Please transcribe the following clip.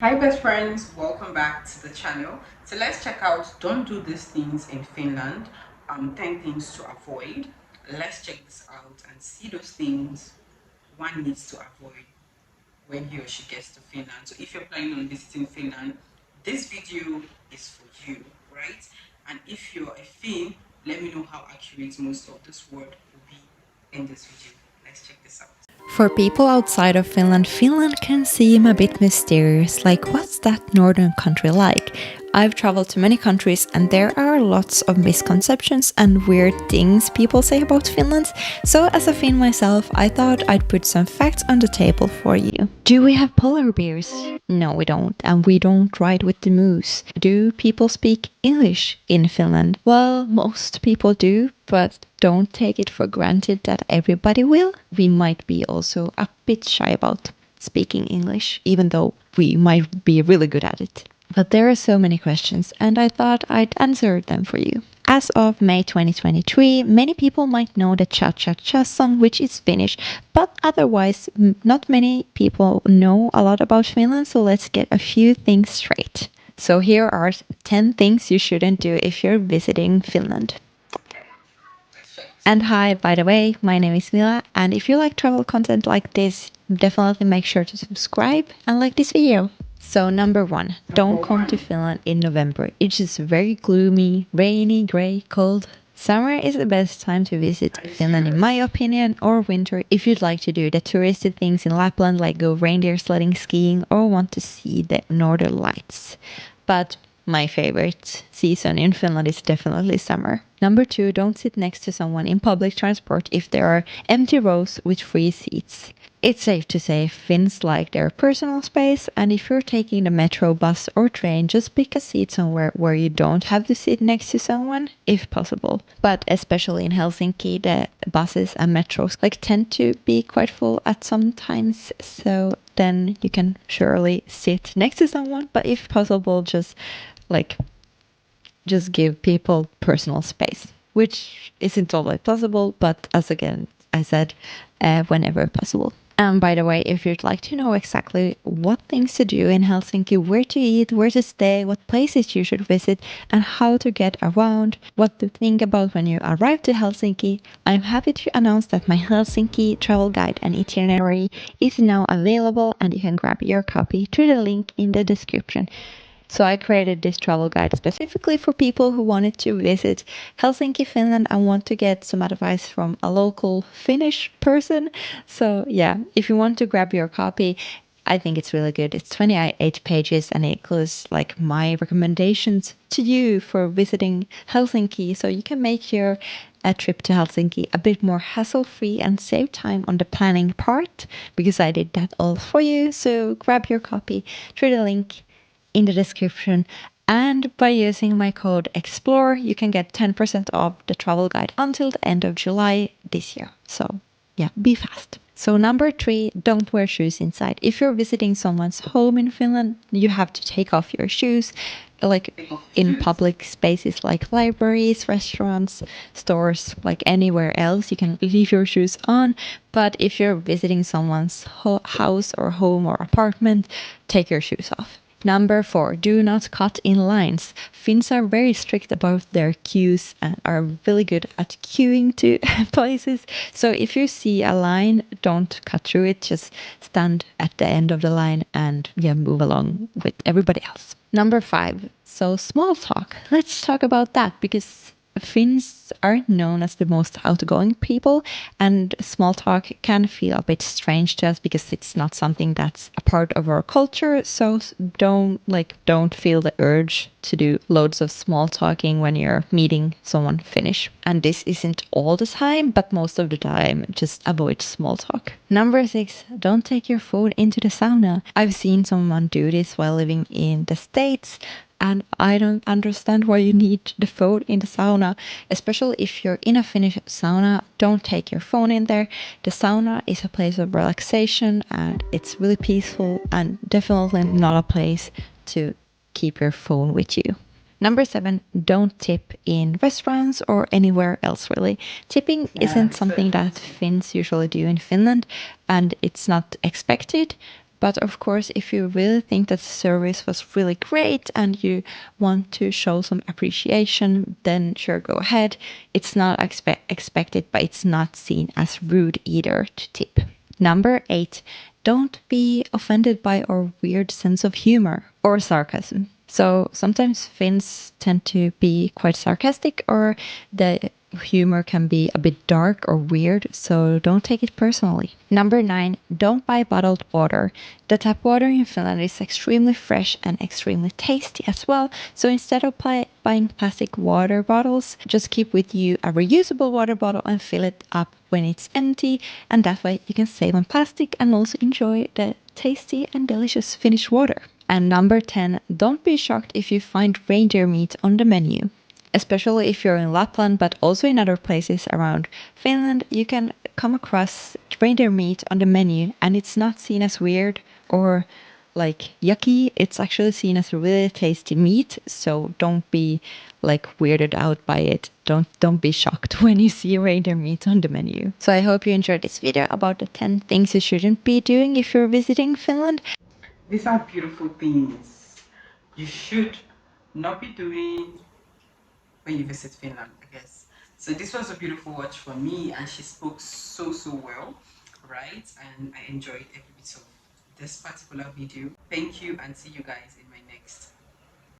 Hi best friends, welcome back to the channel. So let's check out don't do these things in Finland. 10 things to avoid. Let's check this out and see those things one needs to avoid when he or she gets to Finland. So if you're planning on visiting Finland, this video is for you, right? And if you're a Finn, let me know how accurate most of this word will be in this video. Let's check this out. For people outside of Finland, Finland can seem a bit mysterious, like what's that northern country like? I've traveled to many countries and there are lots of misconceptions and weird things people say about Finland. So as a Finn myself, I thought I'd put some facts on the table for you. Do we have polar bears? No, we don't, and we don't ride with the moose. Do people speak English in Finland? Well, most people do, but don't take it for granted that everybody will. We might be also a bit shy about speaking English, even though we might be really good at it. But there are so many questions, and I thought I'd answer them for you. As of May 2023, many people might know the Cha Cha Cha song, which is Finnish, but otherwise, not many people know a lot about Finland, so let's get a few things straight. So, here are 10 things you shouldn't do if you're visiting Finland. And hi, by the way, my name is Mila, and if you like travel content like this, definitely make sure to subscribe and like this video. So, number one, don't come to Finland in November. It's just very gloomy, rainy, grey, cold. Summer is the best time to visit Finland, in my opinion, or winter if you'd like to do the touristy things in Lapland, like go reindeer sledding, skiing, or want to see the northern lights. But my favorite season in Finland is definitely summer. Number two, don't sit next to someone in public transport if there are empty rows with free seats. It's safe to say Finns like their personal space, and if you're taking the metro, bus, or train, just pick a seat somewhere where you don't have to sit next to someone, if possible. But especially in Helsinki, the buses and metros tend to be quite full at some times, so then you can surely sit next to someone. But if possible, like just give people personal space, which isn't always possible, but as again I said, whenever possible. And by the way, if you'd like to know exactly what things to do in Helsinki, where to eat, where to stay, what places you should visit, and how to get around, what to think about when you arrive to Helsinki, I'm happy to announce that my Helsinki travel guide and itinerary is now available, and you can grab your copy through the link in the description. So I created this travel guide specifically for people who wanted to visit Helsinki, Finland, and want to get some advice from a local Finnish person. So yeah, if you want to grab your copy, I think it's really good. It's 28 pages and it includes my recommendations to you for visiting Helsinki, so you can make your a trip to Helsinki a bit more hassle-free and save time on the planning part, because I did that all for you. So grab your copy through the link in the description. And by using my code EXPLORE, you can get 10% off the travel guide until the end of July this year. So, yeah, be fast. So, number three, don't wear shoes inside. If you're visiting someone's home in Finland, you have to take off your shoes, like in public spaces like libraries, restaurants, stores, like anywhere else. You can leave your shoes on. But if you're visiting someone's house or home or apartment, take your shoes off. Number four, do not cut in lines. Finns are very strict about their queues and are really good at queuing to places. So if you see a line, don't cut through it. Just stand at the end of the line and move along with everybody else. Number five, so small talk. Let's talk about that, because Finns aren't known as the most outgoing people, and small talk can feel a bit strange to us because it's not something that's a part of our culture. So don't feel the urge to do loads of small talking when you're meeting someone Finnish. And this isn't all the time, but most of the time, just avoid small talk. Number six, don't take your phone into the sauna. I've seen someone do this while living in the States, and I don't understand why you need the phone in the sauna, especially if you're in a Finnish sauna. Don't take your phone in there. The sauna is a place of relaxation and it's really peaceful, and definitely not a place to keep your phone with you. Number seven, don't tip in restaurants or anywhere else, really. Tipping isn't something that Finns usually do in Finland, and it's not expected. But of course, if you really think that the service was really great and you want to show some appreciation, then sure, go ahead. It's not expected, but it's not seen as rude either to tip. Number 8, don't be offended by our weird sense of humor or sarcasm. So sometimes Finns tend to be quite sarcastic, or the humor can be a bit dark or weird, so don't take it personally. Number 9, don't buy bottled water. The tap water in Finland is extremely fresh and extremely tasty as well, so instead of buying plastic water bottles, just keep with you a reusable water bottle and fill it up when it's empty, and that way you can save on plastic and also enjoy the tasty and delicious Finnish water. And number 10, don't be shocked if you find reindeer meat on the menu. Especially if you're in Lapland, but also in other places around Finland, you can come across reindeer meat on the menu and it's not seen as weird or like yucky. It's actually seen as really tasty meat, so don't be like weirded out by it. Don't be shocked when you see reindeer meat on the menu. So I hope you enjoyed this video about the 10 things you shouldn't be doing if you're visiting Finland. These are beautiful things you should not be doing when you visit Finland, I guess. So this was a beautiful watch for me, and she spoke so well, right? And I enjoyed every bit of this particular video. Thank you, and see you guys in my next